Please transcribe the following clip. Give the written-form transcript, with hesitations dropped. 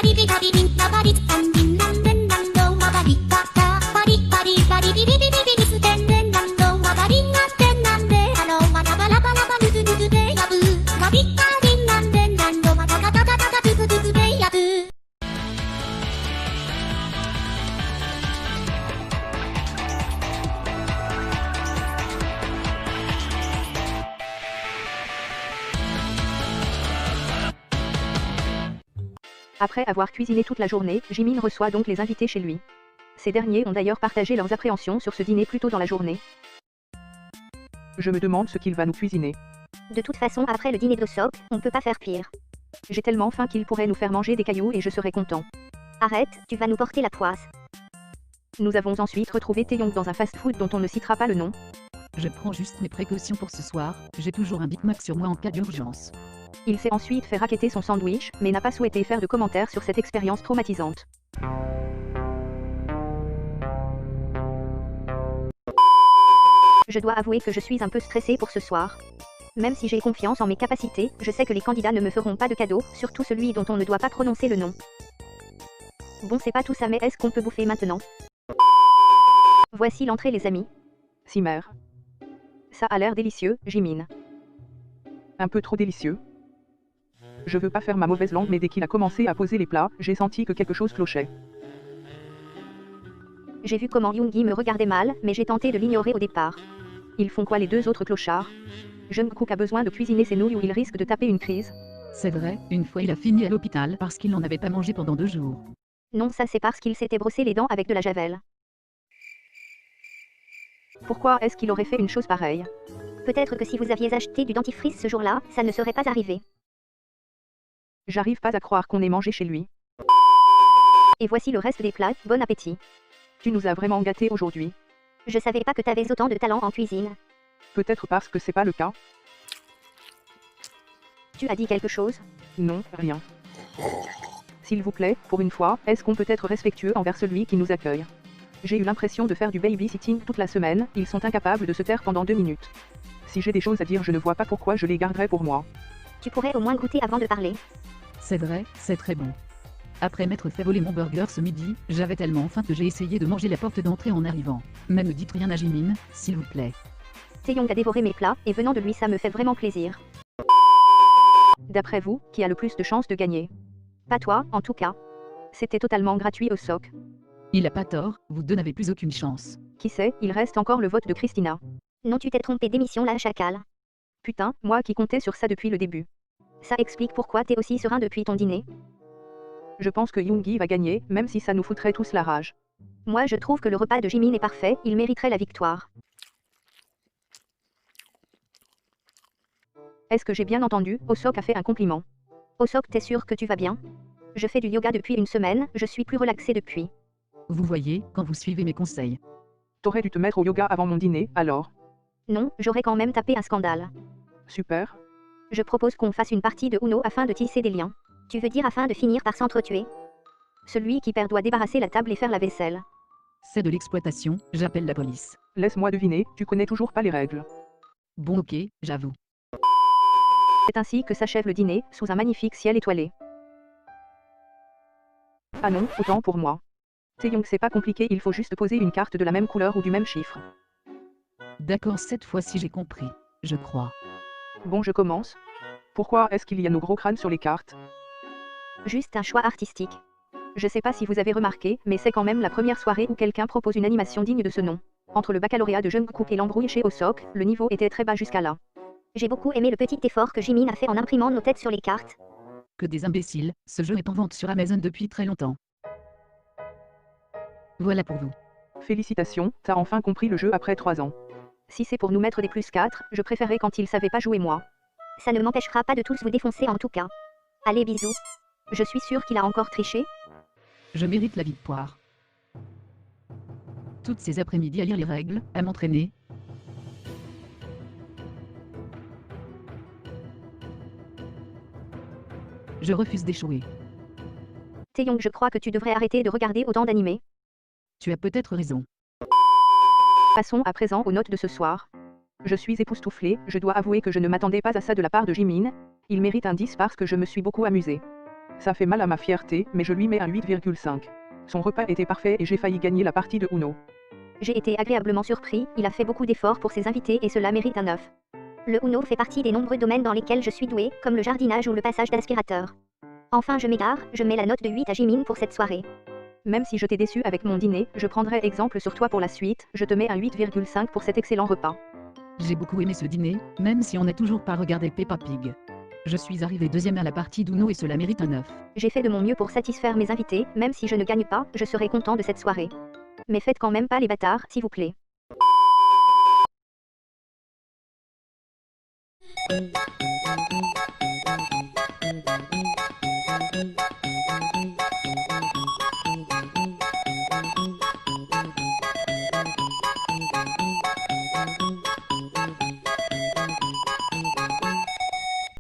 リビバリビンナバリツタンビンナンデンナンドマバリバタバリバリバリビリビリビリスデンデンナンドマバリンナンデンナンデハローマナバラバラバルズルズデヤブーマビバリンナンデンナンドマタタタタタタズズズズデヤブー。Après avoir cuisiné toute la journée, Jimin reçoit donc les invités chez lui. Ces derniers ont d'ailleurs partagé leurs appréhensions sur ce dîner plus tôt dans la journée. Je me demande ce qu'il va nous cuisiner. De toute façon, après le dîner d'Osok, on peut pas faire pire. J'ai tellement faim qu'il pourrait nous faire manger des cailloux et je serais content. Arrête, tu vas nous porter la poisse. Nous avons ensuite retrouvé Taeyong dans un fast-food dont on ne citera pas le nom. Je prends juste mes précautions pour ce soir, j'ai toujours un Big Mac sur moi en cas d'urgence. Il s'est ensuite fait racketter son sandwich, mais n'a pas souhaité faire de commentaires sur cette expérience traumatisante. Je dois avouer que je suis un peu stressée pour ce soir. Même si j'ai confiance en mes capacités, je sais que les candidats ne me feront pas de cadeau, surtout celui dont on ne doit pas prononcer le nom. Bon, c'est pas tout ça, mais est-ce qu'on peut bouffer maintenant? Voici l'entrée, les amis. Simmer. Ça a l'air délicieux, Jimin. Un peu trop délicieux. Je veux pas faire ma mauvaise langue, mais dès qu'il a commencé à poser les plats, j'ai senti que quelque chose clochait. J'ai vu comment Yoongi me regardait mal, mais j'ai tenté de l'ignorer au départ. Ils font quoi les deux autres clochards? Jungkook a besoin de cuisiner ses nouilles ou il risque de taper une crise. C'est vrai, une fois il a fini à l'hôpital parce qu'il n'en avait pas mangé pendant 2 jours. Non, ça c'est parce qu'il s'était brossé les dents avec de la javel. Pourquoi est-ce qu'il aurait fait une chose pareille? Peut-être que si vous aviez acheté du dentifrice ce jour-là, ça ne serait pas arrivé. J'arrive pas à croire qu'on ait mangé chez lui. Et voici le reste des plats, bon appétit. Tu nous as vraiment gâtés aujourd'hui. Je savais pas que t'avais autant de talent en cuisine. Peut-être parce que c'est pas le cas. Tu as dit quelque chose? Non, rien. S'il vous plaît, pour une fois, est-ce qu'on peut être respectueux envers celui qui nous accueille? J'ai eu l'impression de faire du babysitting toute la semaine, ils sont incapables de se taire pendant 2 minutes. Si j'ai des choses à dire, je ne vois pas pourquoi je les garderais pour moi. Tu pourrais au moins goûter avant de parler. C'est vrai, c'est très bon. Après m'être fait voler mon burger ce midi, j'avais tellement faim que j'ai essayé de manger la porte d'entrée en arrivant. Mais ne dites rien à Jimin, s'il vous plaît. Taeyong a dévoré mes plats, et venant de lui ça me fait vraiment plaisir. D'après vous, qui a le plus de chances de gagner? Pas toi, en tout cas. C'était totalement gratuit au SOC. Il a pas tort, vous deux n'avez plus aucune chance. Qui sait, il reste encore le vote de Christina. Non, tu t'es trompé d'émission là, chacal. Putain, moi qui comptais sur ça depuis le début. Ça explique pourquoi t'es aussi serein depuis ton dîner. Je pense que Yoongi va gagner, même si ça nous foutrait tous la rage. Moi je trouve que le repas de Jimin est parfait, il mériterait la victoire. Est-ce que j'ai bien entendu? Osok a fait un compliment. Osok, t'es sûr que tu vas bien? Je fais du yoga depuis une semaine, je suis plus relaxée depuis. Vous voyez, quand vous suivez mes conseils. T'aurais dû te mettre au yoga avant mon dîner, alors. Non, j'aurais quand même tapé un scandale. Super. Je propose qu'on fasse une partie de Uno afin de tisser des liens. Tu veux dire afin de finir par s'entretuer? Celui qui perd doit débarrasser la table et faire la vaisselle. C'est de l'exploitation, j'appelle la police. Laisse-moi deviner, tu connais toujours pas les règles. Bon ok, j'avoue. C'est ainsi que s'achève le dîner, sous un magnifique ciel étoilé. Ah non, autant pour moi. Taeyong, c'est pas compliqué, il faut juste poser une carte de la même couleur ou du même chiffre. D'accord, cette fois-ci j'ai compris, je crois. Bon, je commence. Pourquoi est-ce qu'il y a nos gros crânes sur les cartes? Juste un choix artistique. Je sais pas si vous avez remarqué, mais c'est quand même la première soirée où quelqu'un propose une animation digne de ce nom. Entre le baccalauréat de Jungkook et l'embrouille chez Osok, le niveau était très bas jusqu'à là. J'ai beaucoup aimé le petit effort que Jimin a fait en imprimant nos têtes sur les cartes. Que des imbéciles, ce jeu est en vente sur Amazon depuis très longtemps. Voilà pour vous. Félicitations, t'as enfin compris le jeu après 3 ans. Si c'est pour nous mettre des +4, je préférais quand il savait pas jouer moi. Ça ne m'empêchera pas de tous vous défoncer en tout cas. Allez, bisous. Je suis sûre qu'il a encore triché. Je mérite la victoire. Toutes ces après-midi à lire les règles, à m'entraîner. Je refuse d'échouer. Taeyong, je crois que tu devrais arrêter de regarder autant d'animés. Tu as peut-être raison. Passons à présent aux notes de ce soir. Je suis époustouflée, je dois avouer que je ne m'attendais pas à ça de la part de Jimin. Il mérite un 10 parce que je me suis beaucoup amusée. Ça fait mal à ma fierté, mais je lui mets un 8,5. Son repas était parfait et j'ai failli gagner la partie de Uno. J'ai été agréablement surpris, il a fait beaucoup d'efforts pour ses invités et cela mérite un 9. Le Uno fait partie des nombreux domaines dans lesquels je suis douée, comme le jardinage ou le passage d'aspirateur. Enfin je m'égare, je mets la note de 8 à Jimin pour cette soirée. Même si je t'ai déçu avec mon dîner, je prendrai exemple sur toi pour la suite, je te mets un 8,5 pour cet excellent repas. J'ai beaucoup aimé ce dîner, même si on n'a toujours pas regardé Peppa Pig. Je suis arrivé deuxième à la partie d'Uno et cela mérite un 9. J'ai fait de mon mieux pour satisfaire mes invités, même si je ne gagne pas, je serai content de cette soirée. Mais faites quand même pas les bâtards, s'il vous plaît.